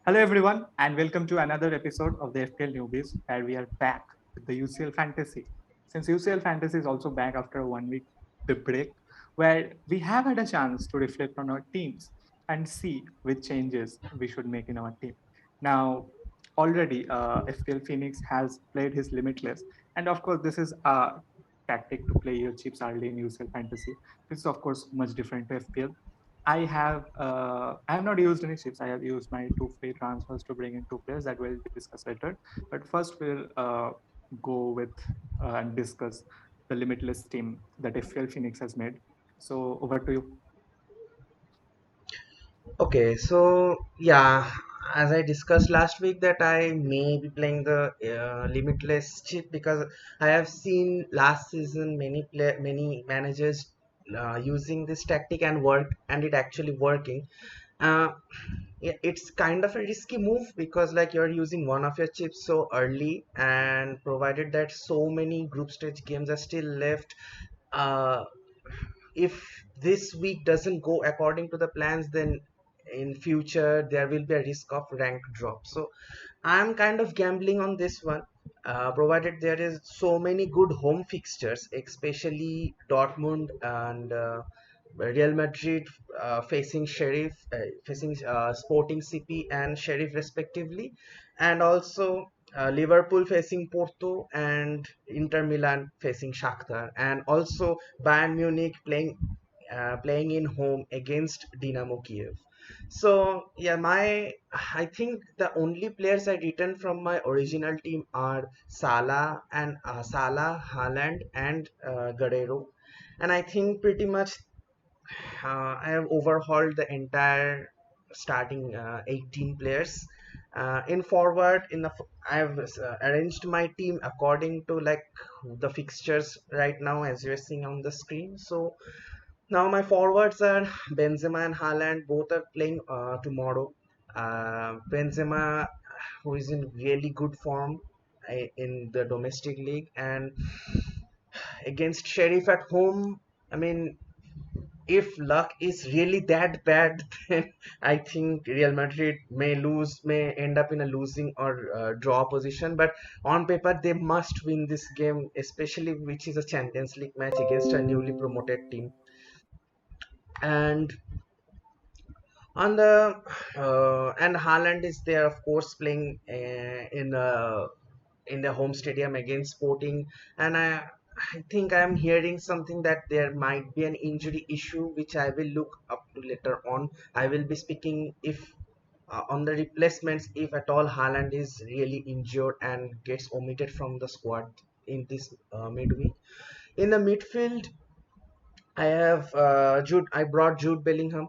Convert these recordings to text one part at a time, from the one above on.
Hello, everyone, and welcome to another episode of the FPL Newbies, where we are back with the UCL Fantasy. Since UCL Fantasy is also back after a 1 week break, where we have had a chance to reflect on our teams and see which changes we should make in our team. Now, already FPL Phoenix has played his Limitless, and of course, this is a tactic to play your chips early in UCL Fantasy. This is, of course, much different to FPL. I have not used any chips. I have used my two free transfers to bring in two players that we'll discuss later. But first, we'll go with and discuss the limitless team that FPL Phoenix has made. So over to you. Okay, so yeah, as I discussed last week, that I may be playing the limitless chip because I have seen last season many managers using this tactic and it actually working. Uh, yeah, it's kind of a risky move because like you're using one of your chips so early, and provided that so many group stage games are still left. Uh, if this week doesn't go according to the plans, then in future there will be a risk of rank drop. So I'm kind of gambling on this one, provided there is so many good home fixtures, especially Dortmund and Real Madrid facing Sporting CP and Sheriff respectively, and also Liverpool facing Porto and Inter Milan facing Shakhtar, and also Bayern Munich playing in home against Dynamo Kiev. So yeah, my I think the only players I returned from my original team are Salah, Haaland, and Guerrero, and I think pretty much I have overhauled the entire starting 18 players. In forward, I have arranged my team according to like the fixtures right now, as you're seeing on the screen. So now my forwards are Benzema and Haaland. Both are playing tomorrow. Benzema, who is in really good form in the domestic league, and against Sheriff at home. I mean, if luck is really that bad, then I think Real Madrid may end up in a losing or draw position. But on paper, they must win this game, especially which is a Champions League match against a newly promoted team. And on the and Haaland is there, of course, playing in the home stadium against Sporting, and I think I'm hearing something that there might be an injury issue, which I will look up to later on. I will be speaking if on the replacements if at all Haaland is really injured and gets omitted from the squad in this midweek. In the midfield, I have Jude. I brought Jude Bellingham.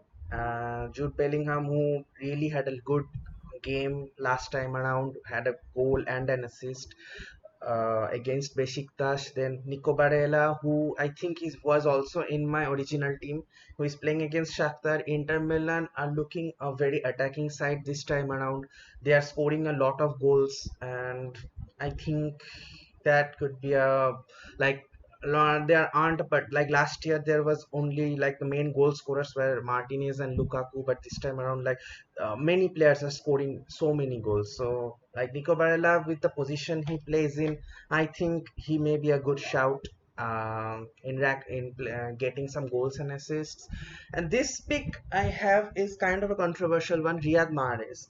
Jude Bellingham, who really had a good game last time around, had a goal and an assist against Besiktas. Then Nico Barella, who I think was also in my original team, who is playing against Shakhtar. Inter Milan are looking a very attacking side this time around. They are scoring a lot of goals, and I think that could be a like there aren't, but like last year there was only like the main goal scorers were Martinez and Lukaku, but this time around like many players are scoring so many goals. So like Nico Barella, with the position he plays in, I think he may be a good shout getting some goals and assists. And this pick I have is kind of a controversial one, Riyad Mahrez.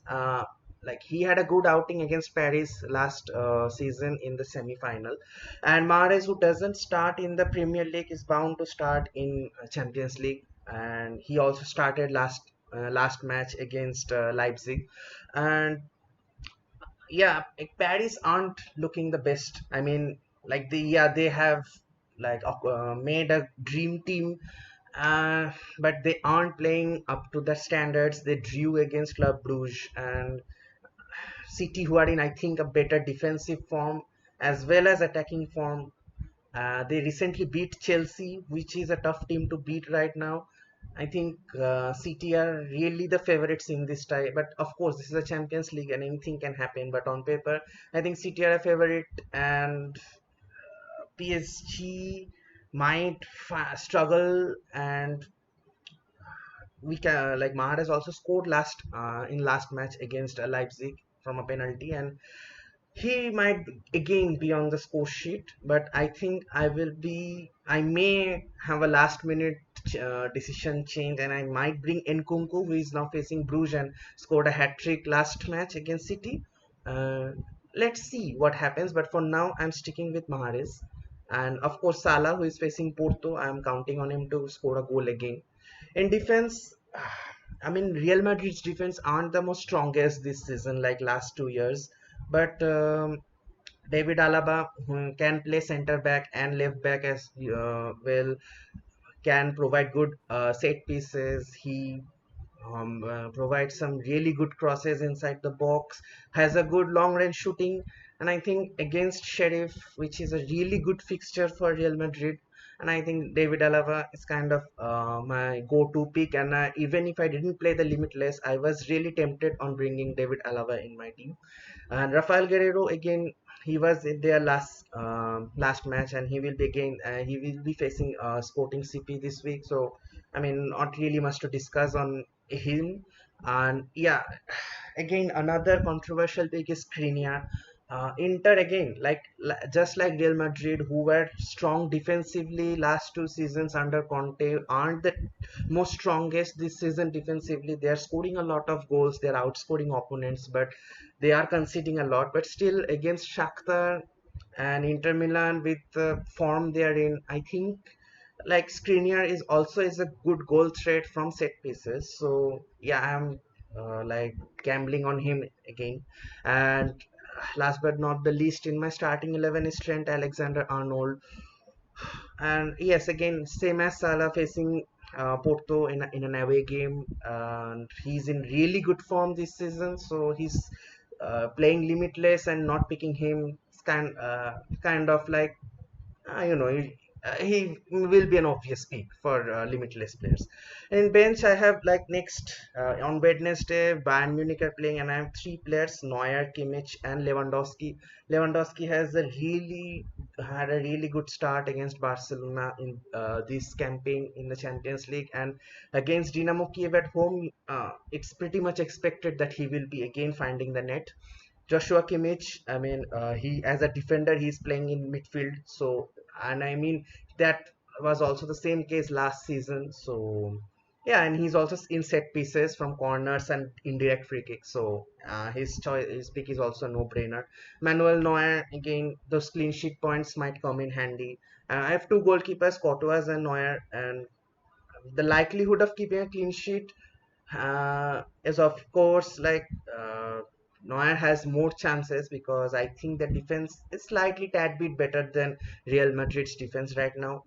Like he had a good outing against Paris last season in the semi-final, and Mahrez, who doesn't start in the Premier League, is bound to start in Champions League, and he also started last match against Leipzig. And yeah, like, Paris aren't looking the best. I mean, like they have like made a dream team, but they aren't playing up to the standards. They drew against Club Brugge and City, who are in, I think, a better defensive form as well as attacking form. They recently beat Chelsea, which is a tough team to beat right now. I think City are really the favorites in this tie, but of course, this is a Champions League and anything can happen. But on paper, I think City are a favorite, and PSG might struggle and we can like Mahrez also scored in last match against Leipzig from a penalty, and he might again be on the score sheet, but I think I may have a last minute decision change, and I might bring Nkunku, who is now facing Bruges and scored a hat trick last match against City. Uh, let's see what happens, but for now, I'm sticking with Mahrez. And of course, Salah, who is facing Porto, I'm counting on him to score a goal again. In defense, I mean, Real Madrid's defense aren't the most strongest this season, like last 2 years. But David Alaba, who can play center back and left back as well, can provide good set pieces. He provides some really good crosses inside the box, has a good long range shooting, and I think against Sheriff, which is a really good fixture for Real Madrid, and I think David Alaba is kind of my go-to pick. And even if I didn't play the Limitless, I was really tempted on bringing David Alaba in my team. And Rafael Guerrero again, he was in their last match, and he will be facing Sporting CP this week. So I mean, not really much to discuss on him. And yeah, again another controversial pick is Skriniar. Inter again, just like Real Madrid, who were strong defensively last 2 seasons under Conte, aren't the most strongest this season defensively. They are scoring a lot of goals. They are outscoring opponents, but they are conceding a lot. But still, against Shakhtar and Inter Milan, with the form they are in, I think like Skriniar is a good goal threat from set pieces. So yeah, I'm like gambling on him again. And last but not the least, in my starting 11 is Trent Alexander-Arnold. And yes, again, same as Salah facing Porto in an away game. And he's in really good form this season, so he's playing Limitless, and not picking him is kind of like he will be an obvious pick for Limitless players. In bench, I have like next on Wednesday, Bayern Munich are playing, and I have three players: Neuer, Kimmich, and Lewandowski. Lewandowski had a really good start against Barcelona in this campaign in the Champions League, and against Dynamo Kiev at home, it's pretty much expected that he will be again finding the net. Joshua Kimmich, I mean, he as a defender, he's playing in midfield. So, and I mean, that was also the same case last season. So, yeah, and he's also in set pieces from corners and indirect free kicks. So, his pick is also a no-brainer. Manuel Neuer, again, those clean sheet points might come in handy. I have two goalkeepers, Courtois and Neuer, and the likelihood of keeping a clean sheet is of course Neuer has more chances, because I think the defense is slightly tad bit better than Real Madrid's defense right now.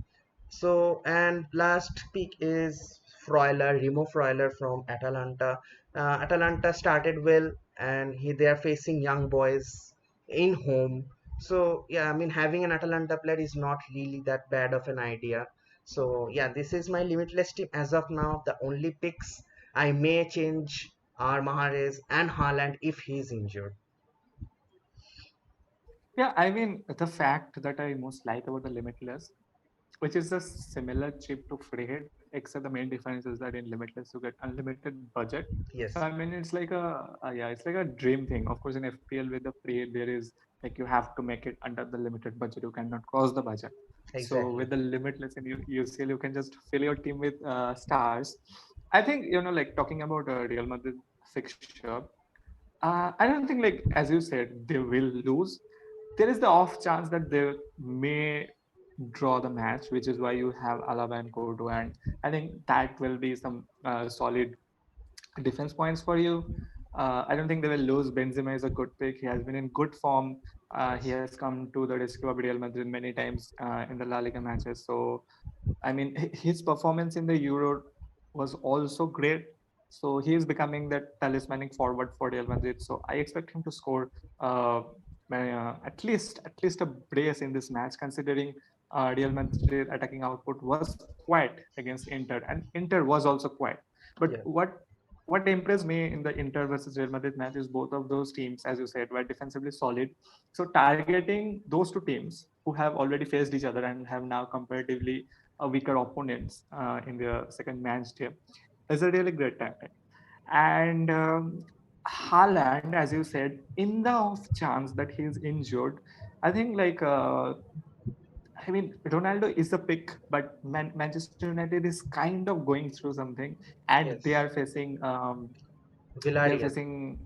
So, and last pick is Remo Freuler from Atalanta. Atalanta started well, and they are facing young boys in home. So, yeah, I mean, having an Atalanta player is not really that bad of an idea. So, yeah, this is my Limitless team as of now. The only picks I may change are Mahrez and Haaland if he's injured. Yeah, I mean, the fact that I most like about the Limitless, which is a similar chip to Freehead, except the main difference is that in Limitless you get unlimited budget. So Yes, I mean, it's like it's like a dream thing. Of course, in FPL with the Freehead, there is like you have to make it under the limited budget. You cannot cross the budget. So exactly. with the Limitless in UCL, you can just fill your team with stars. I think like talking about Real Madrid fixture. I don't think, like as you said, they will lose. There is the off chance that they may draw the match, which is why you have Alaba and Koto, and I think that will be some solid defense points for you. I don't think they will lose. Benzema is a good pick. He has been in good form. He Yes, has come to the rescue of Real Madrid many times in the La Liga matches. So I mean, his performance in the Euro was also great. So he is becoming that talismanic forward for Real Madrid. So I expect him to score at least a brace in this match, considering Real Madrid attacking output was quiet against Inter, and Inter was also quiet. But yeah, what impressed me in the Inter versus Real Madrid match is both of those teams, as you said, were defensively solid. So targeting those two teams who have already faced each other and have now comparatively weaker opponents in their second match here. It's a really great tactic. And Haaland, as you said, in the off chance that he's injured, I think I mean, Ronaldo is a pick, but Manchester United is kind of going through something, and they Yes, are facing they're Villarreal. facing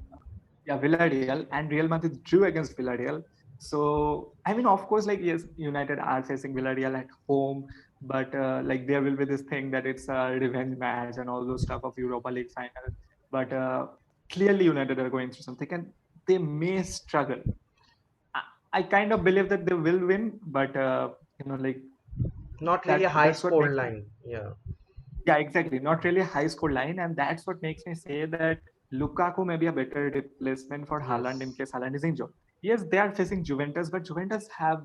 Villarreal, and Real Madrid drew against Villarreal. So I mean, of course, like yes, United are facing Villarreal at home, but like there will be this thing that it's a revenge match and all those stuff of Europa League final. But clearly, United are going through something, and they may struggle. I, I kind of believe that they will win, but like Not really a high that's what score makes me, line. Yeah. yeah, exactly, not really a high score line, and that's what makes me say that Lukaku may be a better replacement for Haaland in Yes. case Haaland is injured. Yes, they are facing Juventus, but Juventus have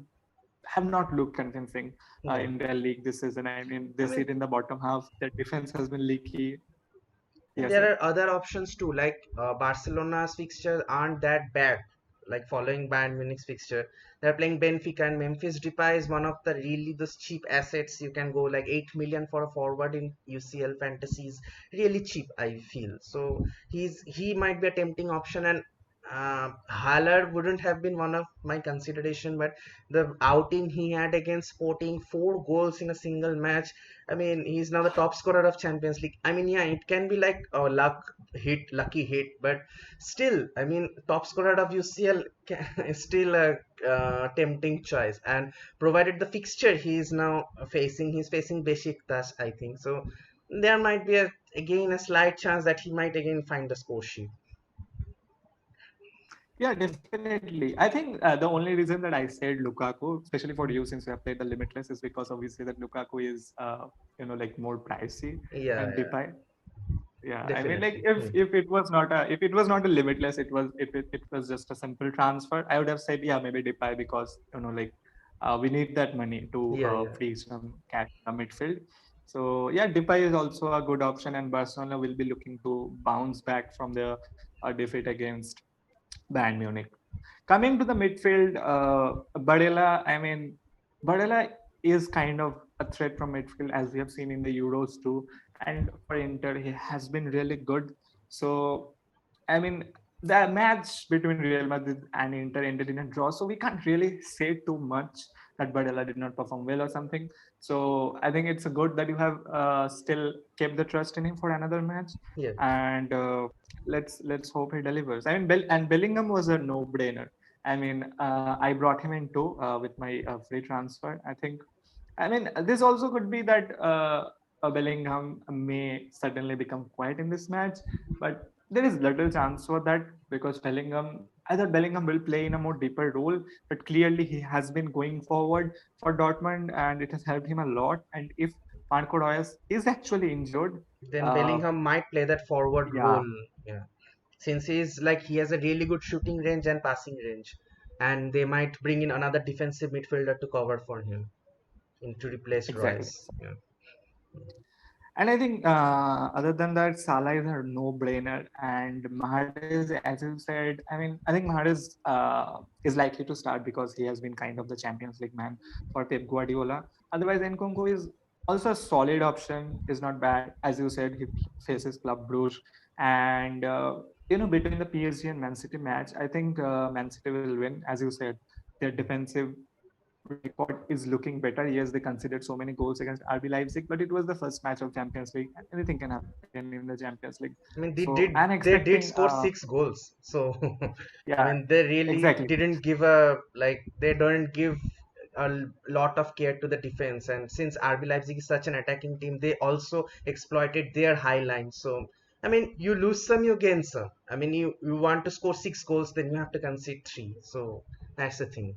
not looked convincing No. in their league this season. I mean, they I sit mean, in the bottom half. Their defense has been leaky. and Yes, there sir. are other options too, like Barcelona's fixtures aren't that bad. Like following Bayern Munich's fixture, they're playing Benfica and Memphis. Depay is one of the really those cheap assets. You can go like 8 million for a forward in UCL fantasies, really cheap. I feel so. He might be a tempting option, and Haller wouldn't have been one of my consideration, but the outing he had against Sporting, 4 goals in a single match. I mean, he's now the top scorer of Champions League. I mean, yeah, it can be like a lucky hit, but still, I mean, top scorer of UCL is still a tempting choice. And provided the fixture he's facing Besiktas, I think. So there might be again a slight chance that he might again find the score sheet. Yeah, definitely. I think the only reason that I said Lukaku, especially for you, since we have played the Limitless, is because obviously that Lukaku is, like more pricey Yeah, than yeah, Depay. Yeah, I mean, like definitely. if it was not a Limitless, it was just a simple transfer, I would have said yeah, maybe Depay, because we need that money to Yeah, yeah, free some cash in the midfield. So yeah, Depay is also a good option, and Barcelona will be looking to bounce back from their defeat against Bayern Munich. Coming to the midfield, Barella, I mean, Barella is kind of a threat from midfield, as we have seen in the Euros too. And for Inter, he has been really good. So, I mean, the match between Real Madrid and Inter ended in a draw. So, we can't really say too much that Barella did not perform well or something. So, I think it's good that you have still kept the trust in him for another match. yeah. And let's hope he delivers. I mean, Bellingham was a no-brainer. I mean, I brought him in too with my free transfer. I think. I mean, this also could be that Bellingham may suddenly become quiet in this match, but there is little chance for that because Bellingham, either Bellingham will play in a more deeper role, but clearly he has been going forward for Dortmund and it has helped him a lot. And if Marco Reus is actually injured, Then uh, Bellingham might play that forward yeah, role. Yeah. Since he has a really good shooting range and passing range, and they might bring in another defensive midfielder to cover for him to replace exactly. Royce. Yeah. And I think other than that, Salah is a no-brainer, and Mahrez, as you said, I mean, I think Mahrez is likely to start because he has been kind of the Champions League man for Pep Guardiola. Otherwise, Nkunku is also a solid option. Is not bad, as you said. He faces Club Brugge, and between the PSG and Man City match, I think Man City will win. As you said, their defensive record is looking better. Yes, they conceded so many goals against RB Leipzig, but it was the first match of Champions League, and anything can happen in the Champions League. I mean, So I'm they expecting, did score 6 goals. So yeah, I mean, they really exactly, didn't give a like they don't give a lot of care to the defense. And since RB Leipzig is such an attacking team, they also exploited their high line. So I mean, you lose some, you gain some. I mean, you want to score 6 goals, then you have to concede three. So that's the thing.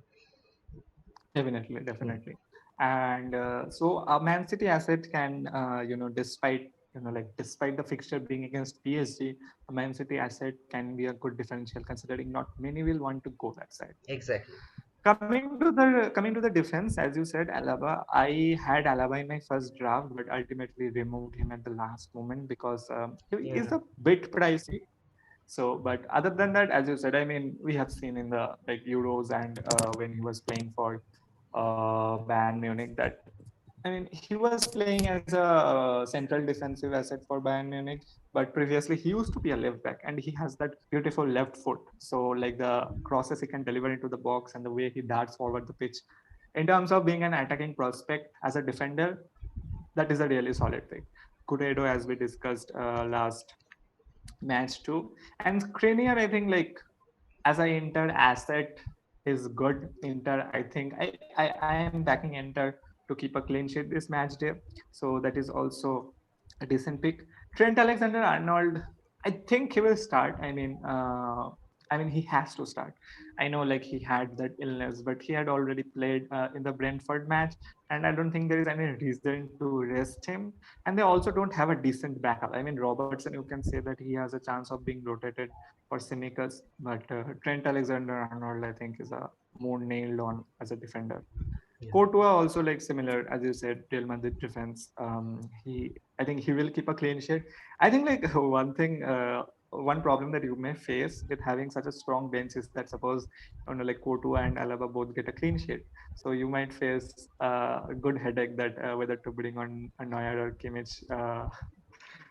definitely, Hmm. definitely. And so a Man City asset can, despite despite the fixture being against PSG, a Man City asset can be a good differential considering not many will want to go that side. Exactly. Coming to the defense, as you said, Alaba. I had Alaba in my first draft, but ultimately removed him at the last moment because he is Yeah. a bit pricey. So, but other than that, as you said, I mean, we have seen in the Euros and when he was playing for Bayern Munich that I mean, he was playing as a central defensive asset for Bayern Munich, but previously he used to be a left back, and he has that beautiful left foot. So, like the crosses he can deliver into the box and the way he darts forward the pitch. In terms of being an attacking prospect as a defender, that is a really solid pick. Kuredo, as we discussed last match too, and Skriniar, I think like as an Inter asset is good. Inter, I think I am backing Inter to keep a clean sheet this match day. So that is also a decent pick. Trent Alexander-Arnold, I think he will start. I mean he has to start. I know like he had that illness, but he had already played in the Brentford match, and I don't think there is any reason to rest him. And they also don't have a decent backup. I mean Robertson, you can say that he has a chance of being rotated for Simicas, but Trent Alexander-Arnold, I think, is a more nailed on as a defender. Yeah. Courtois also like similar, as you said, Real Madrid defense. I think he will keep a clean sheet. I think like one problem that you may face with having such a strong bench is that suppose like Courtois and Alaba both get a clean sheet, so you might face a good headache that whether to bring on a Neuer or Kimmich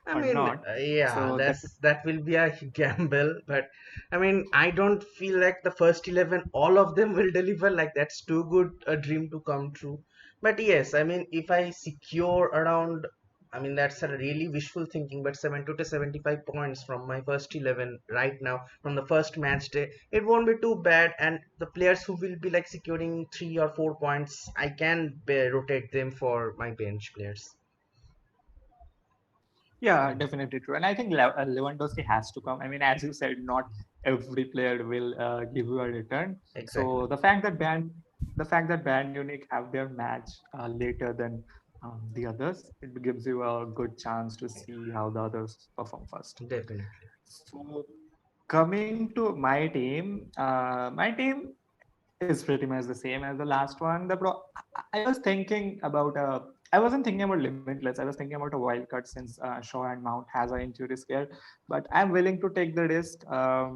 I or mean, not. yeah, So that that will be a gamble, but I mean, I don't feel like the first 11, all of them will deliver. Like that's too good a dream to come true. But yes, I mean, if I secure around, I mean, that's a really wishful thinking, but 70 to 75 points from my first 11 right now from the first match day, it won't be too bad. And the players who will be like securing 3 or 4 points, I can rotate them for my bench players. Yeah, definitely true. And I think Lewandowski has to come. I mean, as you said, not every player will give you a return. Exactly. So the fact that Bayern Munich have their match later than the others, it gives you a good chance to see how the others perform first. Definitely. So coming to my team is pretty much the same as the last one. I was thinking about I wasn't thinking about Limitless. I was thinking about a wild card since Shaw and Mount has an injury scare. But I'm willing to take the risk. I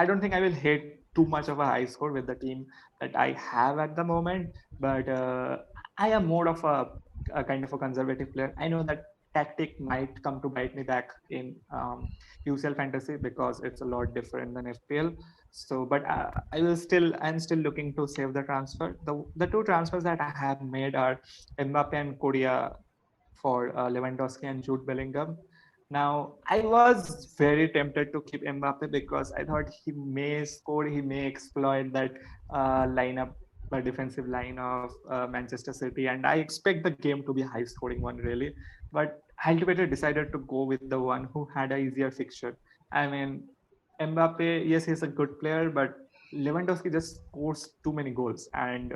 don't think I will hit too much of a high score with the team that I have at the moment. But I am more of a kind of a conservative player. I know that tactic might come to bite me back in UCL fantasy because it's a lot different than FPL. So, but I'm still looking to save the transfer. The two transfers that I have made are Mbappe and Korea for Lewandowski and Jude Bellingham. Now, I was very tempted to keep Mbappe because I thought he may score, he may exploit that lineup, the defensive line of Manchester City, and I expect the game to be a high scoring one, really. But I ultimately decided to go with the one who had a easier fixture. I mean, Mbappe, yes, he's a good player, but Lewandowski just scores too many goals, and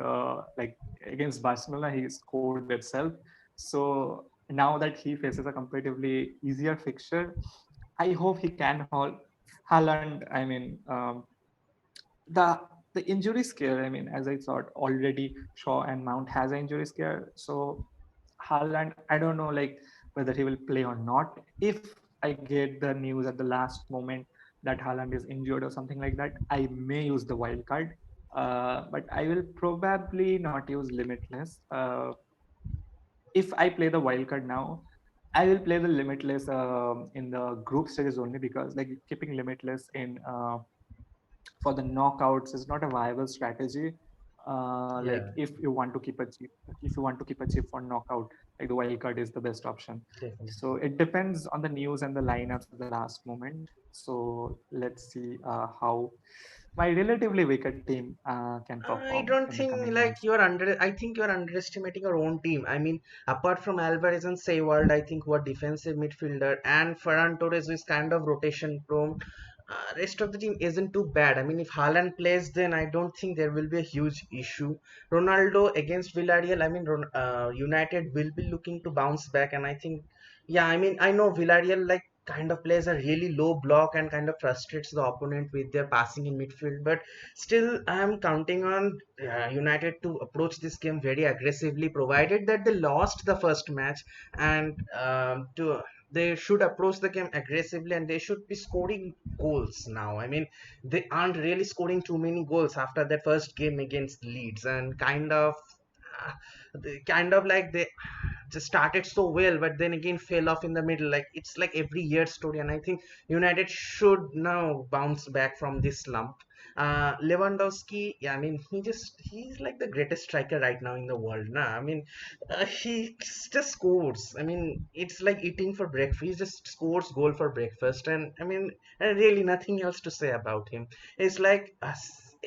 like against Barcelona, he scored itself. So now that he faces a comparatively easier fixture, I hope he can hold Haaland. I mean, the the injury scare. I mean, as I thought already, Shaw and Mount has an injury scare. So Haaland, I don't know like whether he will play or not. If I get the news at the last moment that Haaland is injured or something like that, I may use the wild card. But I will probably not use Limitless. If I play the wildcard now, I will play the Limitless in the group stages only because like keeping Limitless in for the knockouts is not a viable strategy. Like Yeah, if you want to keep a chip for knockout, like the wildcard is the best option. definitely. So it depends on the news and the lineups at the last moment. So let's see how my relatively weaker team can I perform don't in the think coming like match. you're under. I think you're underestimating your own team. I mean, apart from Alvarez and Seiwald, I think who are defensive midfielder, and Ferran Torres is kind of rotation prone. Rest of the team isn't too bad. I mean, if Haaland plays, then I don't think there will be a huge issue. Ronaldo against Villarreal, I mean, United will be looking to bounce back, and I think, yeah, I mean, I know Villarreal like kind of plays a really low block and kind of frustrates the opponent with their passing in midfield, but still, I am counting on United to approach this game very aggressively, provided that they lost the first match, and to they should approach the game aggressively, and they should be scoring goals now. I mean, they aren't really scoring too many goals after that first game against Leeds, and kind of. they kind of like they just started so well, but then again fell off in the middle. Like it's like every year story, and I think United should now bounce back from this slump. Lewandowski, yeah, I mean, he's like the greatest striker right now in the world. Nah, I mean, he just scores. I mean, it's like eating for breakfast. He just scores goal for breakfast, and I mean, and really nothing else to say about him. It's like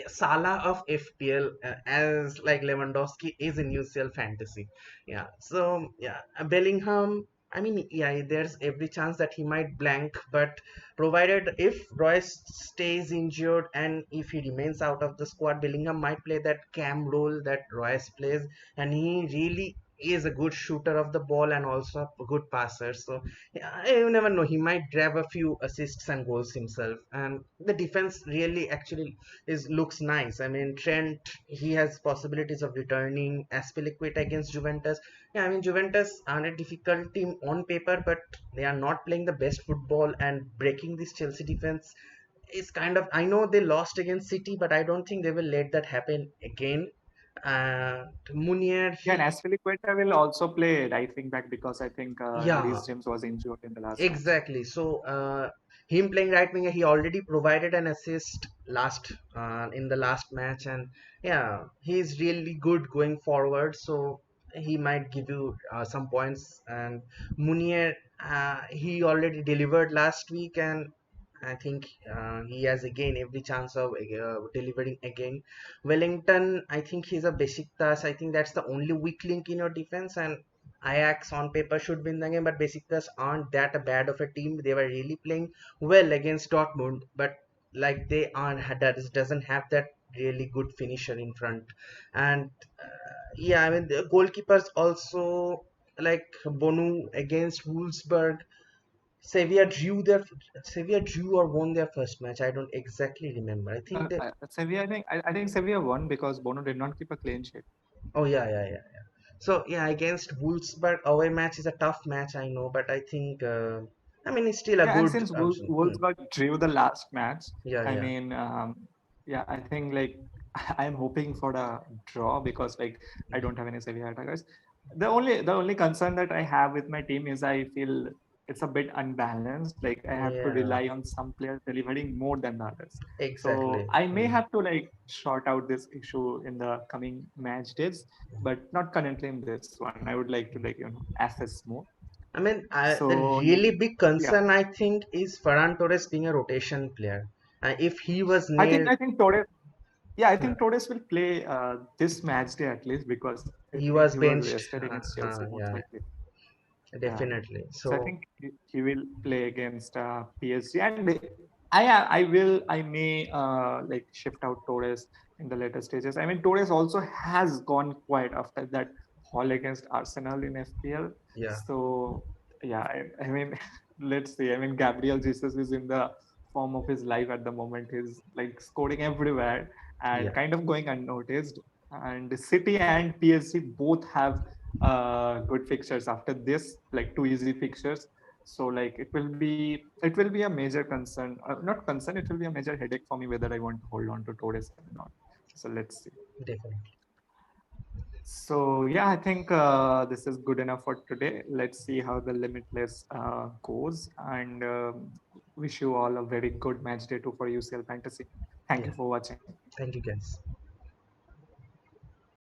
Salah of FPL, as like Lewandowski is in UCL fantasy. Yeah. So yeah, Bellingham. I mean, yeah, there's every chance that he might blank, but provided if Royce stays injured and if he remains out of the squad, Bellingham might play that cam role that Royce plays, and he really is a good shooter of the ball and also a good passer. So yeah, you never know. He might grab a few assists and goals himself. And the defense really actually is looks nice. I mean, Trent, he has possibilities of returning. Aspilicueta against Juventus. Yeah, I mean, Juventus are a difficult team on paper, but they are not playing the best football, and breaking this Chelsea defense is kind of. I know they lost against City, but I don't think they will let that happen again. Munier, Yeah, and he, Aspilicueta will also play right wing back because I think yeah, Reece James was injured in the last match. exactly. So, him playing right winger, he already provided an assist last in the last match, and yeah, he's really good going forward. So he might give you some points. And Munier, he already delivered last week, and I think he has again every chance of delivering again. Wellington, I think he's a basic task. I think that's the only weak link in your defense, and Ajax on paper should win the game, but Besiktas aren't that bad of a team. They were really playing well against Dortmund, but like they aren't that doesn't have that really good finisher in front. And yeah, I mean the goalkeepers also like Bonu against Wolfsburg. Sevilla drew or won their first match. I don't exactly remember. I think that. Sevilla, I think Sevilla won because Bono did not keep a clean sheet. Oh yeah. So yeah, against Wolfsburg away match is a tough match, I know, but I think I mean it's still a Yeah, and good since option. Wolfsburg drew the last match, I Yeah. mean, yeah, I think like I'm hoping for the draw because like I don't have any Sevilla attackers. The only concern that I have with my team is I feel it's a bit unbalanced. Like I have to Yeah, rely on some players delivering more than the others. So exactly. I may have to like sort out this issue in the coming match days, but not currently in this one. I would like to like assess more. I mean, the So really big yeah, concern I think is Ferran Torres being a rotation player. If he was I think nailed, I think Torres. Yeah, I uh, think Torres will play this match day at least because I he think was he was benched. rested against Chelsea most Yeah, likely. Yeah, definitely. so I So think he will play against PSG, and I may like shift out Torres in the later stages. I mean, Torres also has gone quiet after that haul against Arsenal in FPL. yeah, So yeah, I mean, let's see. I mean, Gabriel Jesus is in the form of his life at the moment. He's like scoring everywhere and yeah, kind of going unnoticed. And City and PSG both have good fixtures after this, like two easy fixtures. So like it will be a major concern, not concern. It will be a major headache for me whether I want to hold on to Torres or not. So let's see. definitely. So yeah, I think this is good enough for today. Let's see how the Limitless goes, and wish you all a very good match day too for UCL Fantasy. Thank Yeah. you for watching. Thank you, guys.